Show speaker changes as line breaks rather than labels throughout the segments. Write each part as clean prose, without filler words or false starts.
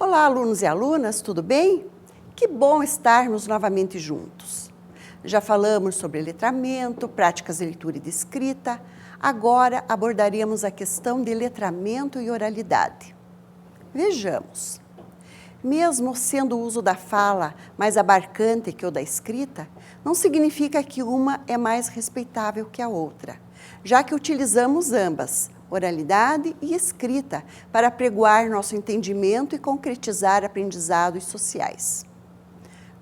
Olá, alunos e alunas, tudo bem? Que bom estarmos novamente juntos. Já falamos sobre letramento, práticas de leitura e de escrita. Agora abordaremos a questão de letramento e oralidade. Vejamos. Mesmo sendo o uso da fala mais abarcante que o da escrita, não significa que uma é mais respeitável que a outra, já que utilizamos ambas, oralidade e escrita, para apregoar nosso entendimento e concretizar aprendizados sociais.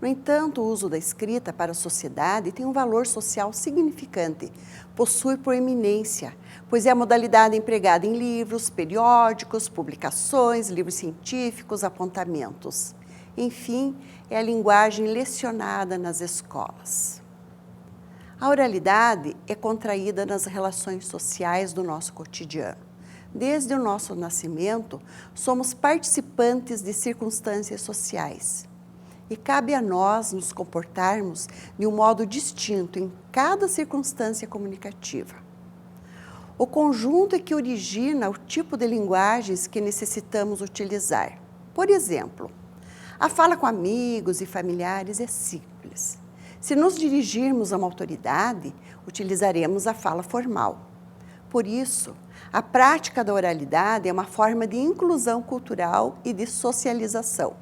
No entanto, o uso da escrita para a sociedade tem um valor social significante, possui proeminência, pois é a modalidade empregada em livros, periódicos, publicações, livros científicos, apontamentos. Enfim, é a linguagem lecionada nas escolas. A oralidade é contraída nas relações sociais do nosso cotidiano. Desde o nosso nascimento, somos participantes de circunstâncias sociais. E cabe a nós nos comportarmos de um modo distinto em cada circunstância comunicativa. O conjunto é que origina o tipo de linguagens que necessitamos utilizar. Por exemplo, a fala com amigos e familiares é simples. Se nos dirigirmos a uma autoridade, utilizaremos a fala formal. Por isso, a prática da oralidade é uma forma de inclusão cultural e de socialização.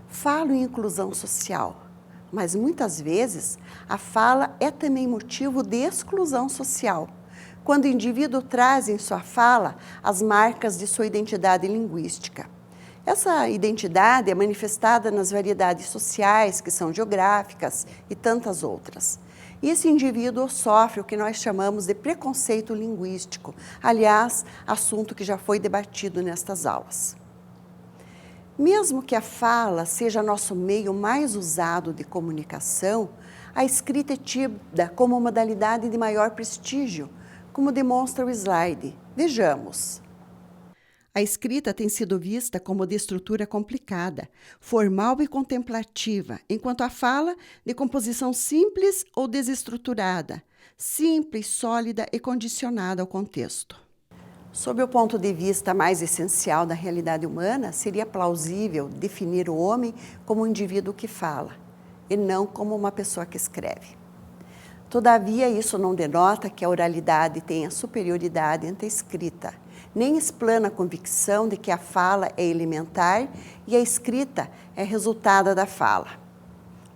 Falo em inclusão social, mas muitas vezes a fala é também motivo de exclusão social, quando o indivíduo traz em sua fala as marcas de sua identidade linguística. Essa identidade é manifestada nas variedades sociais, que são geográficas e tantas outras. E esse indivíduo sofre o que nós chamamos de preconceito linguístico, aliás, assunto que já foi debatido nestas aulas. Mesmo que a fala seja nosso meio mais usado de comunicação, a escrita é tida como modalidade de maior prestígio, como demonstra o slide. Vejamos. A escrita tem sido vista como de estrutura complicada, formal e contemplativa, enquanto a fala de composição simples ou desestruturada, simples, sólida e condicionada ao contexto. Sob o ponto de vista mais essencial da realidade humana, seria plausível definir o homem como um indivíduo que fala, e não como uma pessoa que escreve. Todavia, isso não denota que a oralidade tenha superioridade ante a escrita, nem explana a convicção de que a fala é elementar e a escrita é resultado da fala.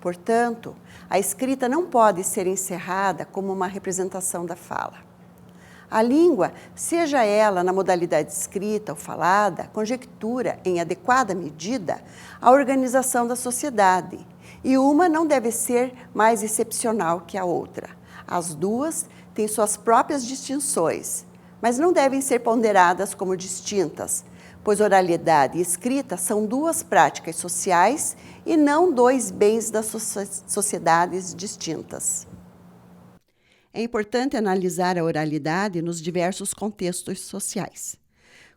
Portanto, a escrita não pode ser encerrada como uma representação da fala. A língua, seja ela na modalidade escrita ou falada, conjectura, em adequada medida, a organização da sociedade, e uma não deve ser mais excepcional que a outra. As duas têm suas próprias distinções, mas não devem ser ponderadas como distintas, pois oralidade e escrita são duas práticas sociais e não dois bens das sociedades distintas. É importante analisar a oralidade nos diversos contextos sociais.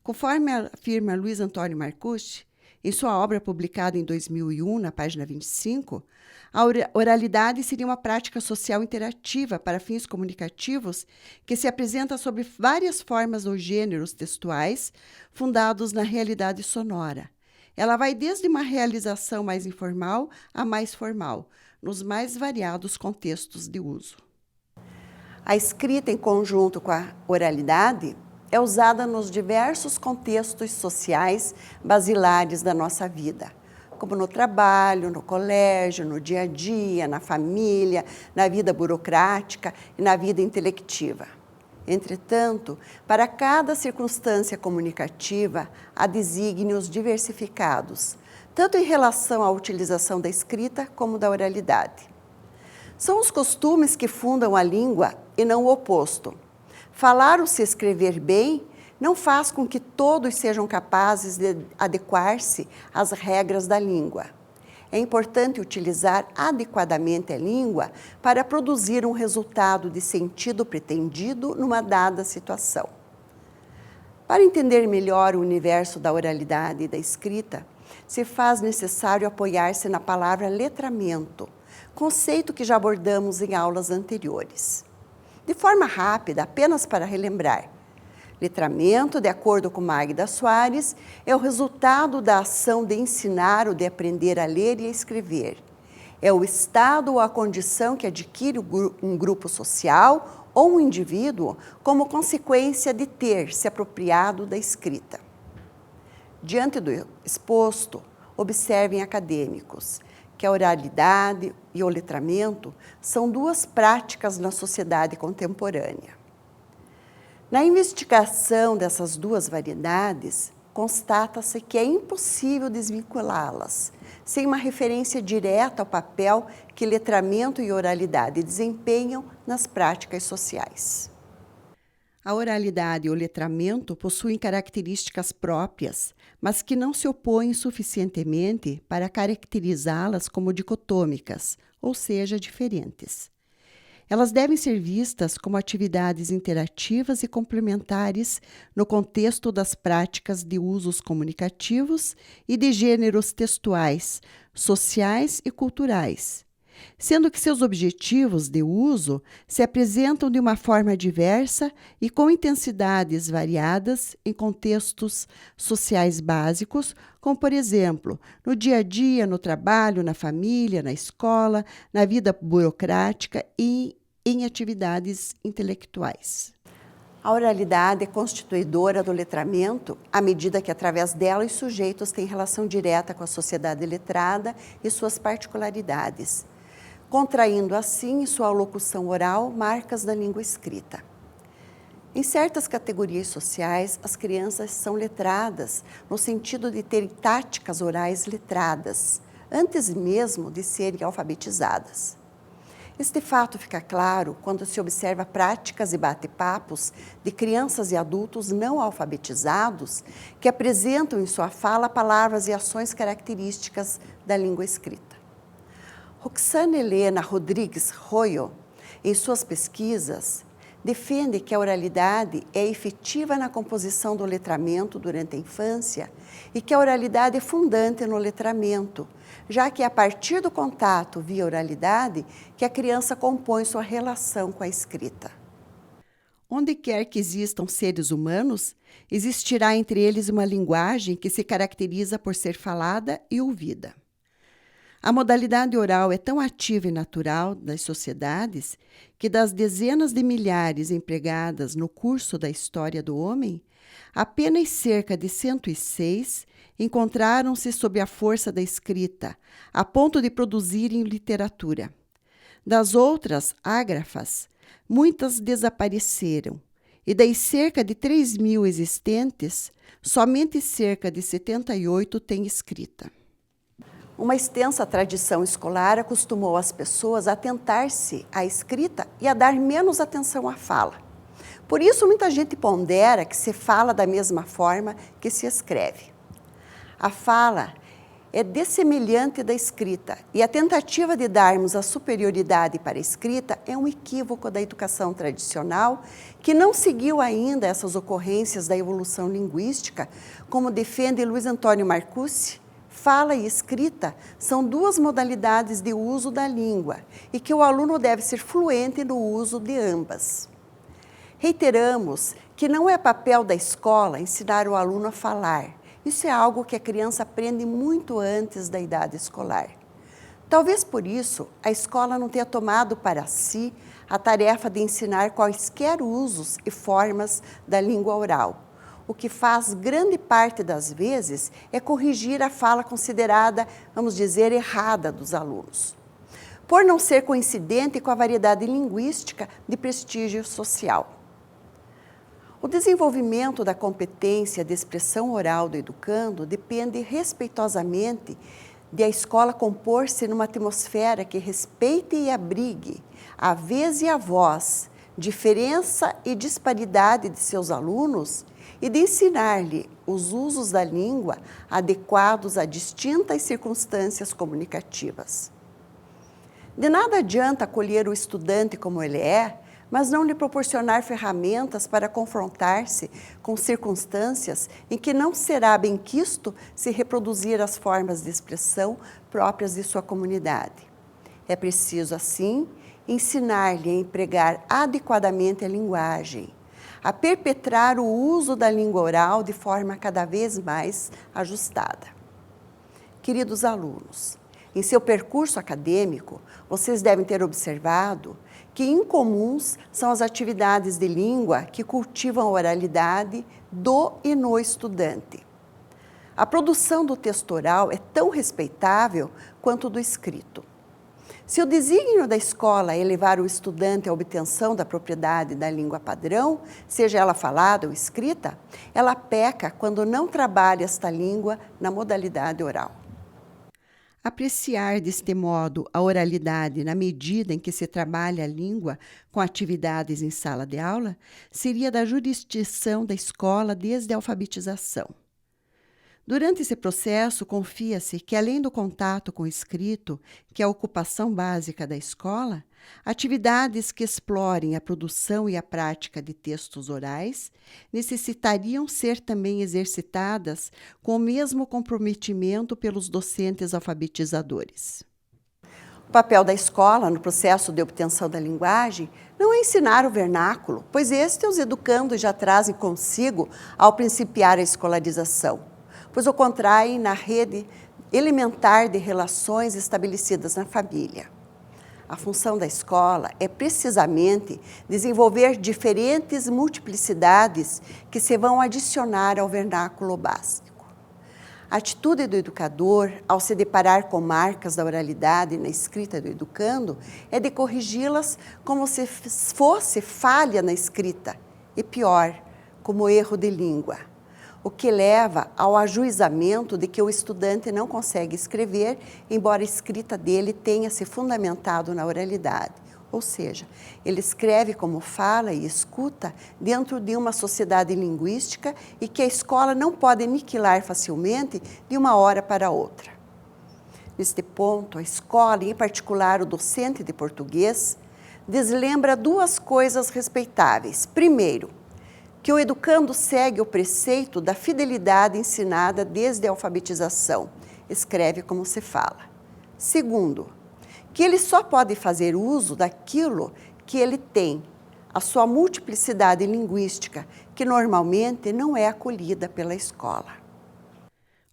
Conforme afirma Luiz Antônio Marcucci, em sua obra publicada em 2001, na página 25, a oralidade seria uma prática social interativa para fins comunicativos que se apresenta sob várias formas ou gêneros textuais fundados na realidade sonora. Ela vai desde uma realização mais informal a mais formal, nos mais variados contextos de uso. A escrita em conjunto com a oralidade é usada nos diversos contextos sociais basilares da nossa vida, como no trabalho, no colégio, no dia a dia, na família, na vida burocrática e na vida intelectiva. Entretanto, para cada circunstância comunicativa, há desígnios diversificados, tanto em relação à utilização da escrita como da oralidade. São os costumes que fundam a língua e não o oposto. Falar ou se escrever bem não faz com que todos sejam capazes de adequar-se às regras da língua. É importante utilizar adequadamente a língua para produzir um resultado de sentido pretendido numa dada situação. Para entender melhor o universo da oralidade e da escrita, se faz necessário apoiar-se na palavra letramento, conceito que já abordamos em aulas anteriores. De forma rápida, apenas para relembrar, Letramento, de acordo com Magda Soares, é o resultado da ação de ensinar ou de aprender a ler e a escrever. É o estado ou a condição que adquire um grupo social ou um indivíduo como consequência de ter se apropriado da escrita. Diante do exposto, observem acadêmicos que a oralidade e o letramento são duas práticas na sociedade contemporânea. Na investigação dessas duas variedades, constata-se que é impossível desvinculá-las, sem uma referência direta ao papel que letramento e oralidade desempenham nas práticas sociais. A oralidade e o letramento possuem características próprias, mas que não se opõem suficientemente para caracterizá-las como dicotômicas, ou seja, diferentes. Elas devem ser vistas como atividades interativas e complementares no contexto das práticas de usos comunicativos e de gêneros textuais, sociais e culturais, sendo que seus objetivos de uso se apresentam de uma forma diversa e com intensidades variadas em contextos sociais básicos, como, por exemplo, no dia a dia, no trabalho, na família, na escola, na vida burocrática e em atividades intelectuais. A oralidade é constituidora do letramento à medida que, através dela, os sujeitos têm relação direta com a sociedade letrada e suas particularidades, contraindo assim, em sua locução oral, marcas da língua escrita. Em certas categorias sociais, as crianças são letradas, no sentido de terem táticas orais letradas, antes mesmo de serem alfabetizadas. Este fato fica claro quando se observa práticas e bate-papos de crianças e adultos não alfabetizados que apresentam em sua fala palavras e ações características da língua escrita. Roxana Helena Rodrigues Royo, em suas pesquisas, defende que a oralidade é efetiva na composição do letramento durante a infância e que a oralidade é fundante no letramento, já que é a partir do contato via oralidade que a criança compõe sua relação com a escrita. Onde quer que existam seres humanos, existirá entre eles uma linguagem que se caracteriza por ser falada e ouvida. A modalidade oral é tão ativa e natural das sociedades que, das dezenas de milhares empregadas no curso da história do homem, apenas cerca de 106 encontraram-se sob a força da escrita, a ponto de produzirem literatura. Das outras ágrafas, muitas desapareceram, e das cerca de 3.000 existentes, somente cerca de 78 têm escrita. Uma extensa tradição escolar acostumou as pessoas a atentar-se à escrita e a dar menos atenção à fala. Por isso, muita gente pondera que se fala da mesma forma que se escreve. A fala é dessemelhante da escrita e a tentativa de darmos a superioridade para a escrita é um equívoco da educação tradicional que não seguiu ainda essas ocorrências da evolução linguística, como defende Luiz Antônio Marcucci. Fala e escrita são duas modalidades de uso da língua e que o aluno deve ser fluente no uso de ambas. Reiteramos que não é papel da escola ensinar o aluno a falar. Isso é algo que a criança aprende muito antes da idade escolar. Talvez por isso a escola não tenha tomado para si a tarefa de ensinar quaisquer usos e formas da língua oral. O que faz grande parte das vezes é corrigir a fala considerada, vamos dizer, errada dos alunos, por não ser coincidente com a variedade linguística de prestígio social. O desenvolvimento da competência de expressão oral do educando depende respeitosamente de a escola compor-se numa atmosfera que respeite e abrigue a vez e a voz, diferença e disparidade de seus alunos e de ensinar-lhe os usos da língua adequados a distintas circunstâncias comunicativas. De nada adianta acolher o estudante como ele é, mas não lhe proporcionar ferramentas para confrontar-se com circunstâncias em que não será benquisto se reproduzir as formas de expressão próprias de sua comunidade. É preciso, assim, ensinar-lhe a empregar adequadamente a linguagem, a perpetrar o uso da língua oral de forma cada vez mais ajustada. Queridos alunos, em seu percurso acadêmico, vocês devem ter observado que incomuns são as atividades de língua que cultivam a oralidade do e no estudante. A produção do texto oral é tão respeitável quanto do escrito. Se o desígnio da escola é elevar o estudante à obtenção da propriedade da língua padrão, seja ela falada ou escrita, ela peca quando não trabalha esta língua na modalidade oral. Apreciar deste modo a oralidade na medida em que se trabalha a língua com atividades em sala de aula seria da jurisdição da escola desde a alfabetização. Durante esse processo, confia-se que, além do contato com o escrito, que é a ocupação básica da escola, atividades que explorem a produção e a prática de textos orais necessitariam ser também exercitadas com o mesmo comprometimento pelos docentes alfabetizadores. O papel da escola no processo de obtenção da linguagem não é ensinar o vernáculo, pois este os educandos já trazem consigo ao principiar a escolarização, pois o contraem na rede elementar de relações estabelecidas na família. A função da escola é precisamente desenvolver diferentes multiplicidades que se vão adicionar ao vernáculo básico. A atitude do educador, ao se deparar com marcas da oralidade na escrita do educando, é de corrigi-las como se fosse falha na escrita, e pior, como erro de língua, o que leva ao ajuizamento de que o estudante não consegue escrever, embora a escrita dele tenha se fundamentado na oralidade. Ou seja, ele escreve como fala e escuta dentro de uma sociedade linguística e que a escola não pode aniquilar facilmente de uma hora para outra. Neste ponto, a escola, e em particular o docente de português, deslembra duas coisas respeitáveis. Primeiro, que o educando segue o preceito da fidelidade ensinada desde a alfabetização, escreve como se fala. Segundo, que ele só pode fazer uso daquilo que ele tem, a sua multiplicidade linguística, que normalmente não é acolhida pela escola.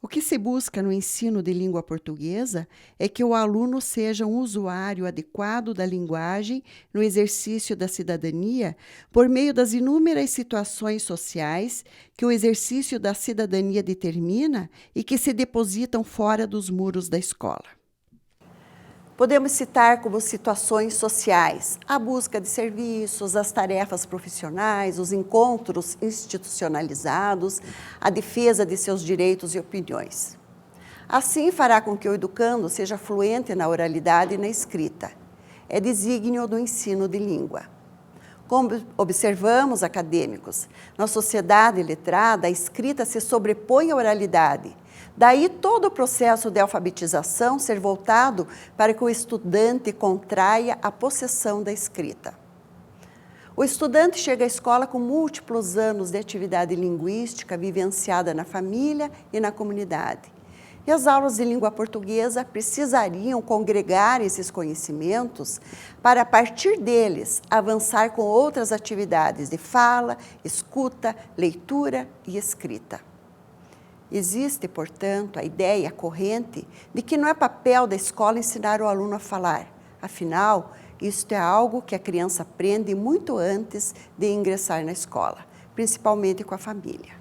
O que se busca no ensino de língua portuguesa é que o aluno seja um usuário adequado da linguagem no exercício da cidadania por meio das inúmeras situações sociais que o exercício da cidadania determina e que se depositam fora dos muros da escola. Podemos citar como situações sociais a busca de serviços, as tarefas profissionais, os encontros institucionalizados, a defesa de seus direitos e opiniões. Assim fará com que o educando seja fluente na oralidade e na escrita. É desígnio do ensino de língua. Como observamos, acadêmicos, na sociedade letrada, a escrita se sobrepõe à oralidade. Daí todo o processo de alfabetização ser voltado para que o estudante contraia a possessão da escrita. O estudante chega à escola com múltiplos anos de atividade linguística vivenciada na família e na comunidade. E as aulas de língua portuguesa precisariam congregar esses conhecimentos para, a partir deles, avançar com outras atividades de fala, escuta, leitura e escrita. Existe, portanto, a ideia corrente de que não é papel da escola ensinar o aluno a falar. Afinal, isto é algo que a criança aprende muito antes de ingressar na escola, principalmente com a família.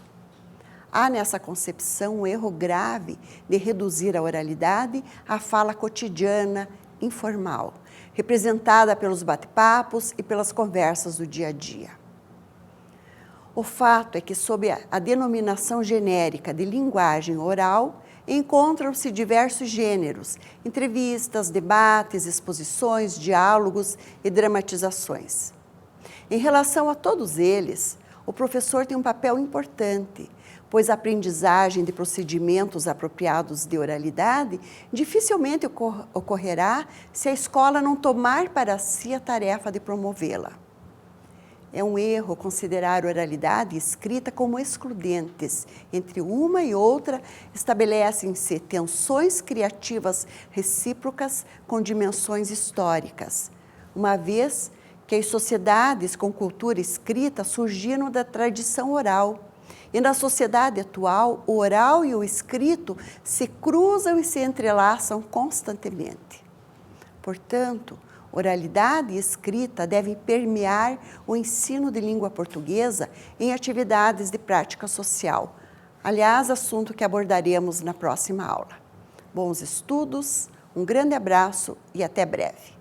Há nessa concepção um erro grave de reduzir a oralidade à fala cotidiana, informal, representada pelos bate-papos e pelas conversas do dia a dia. O fato é que, sob a denominação genérica de linguagem oral, encontram-se diversos gêneros, entrevistas, debates, exposições, diálogos e dramatizações. Em relação a todos eles, o professor tem um papel importante, pois a aprendizagem de procedimentos apropriados de oralidade dificilmente ocorrerá se a escola não tomar para si a tarefa de promovê-la. É um erro considerar oralidade e escrita como excludentes. Entre uma e outra, estabelecem-se tensões criativas recíprocas com dimensões históricas, uma vez que as sociedades com cultura escrita surgiram da tradição oral. E na sociedade atual, o oral e o escrito se cruzam e se entrelaçam constantemente. Portanto, oralidade e escrita devem permear o ensino de língua portuguesa em atividades de prática social. Aliás, assunto que abordaremos na próxima aula. Bons estudos, um grande abraço e até breve.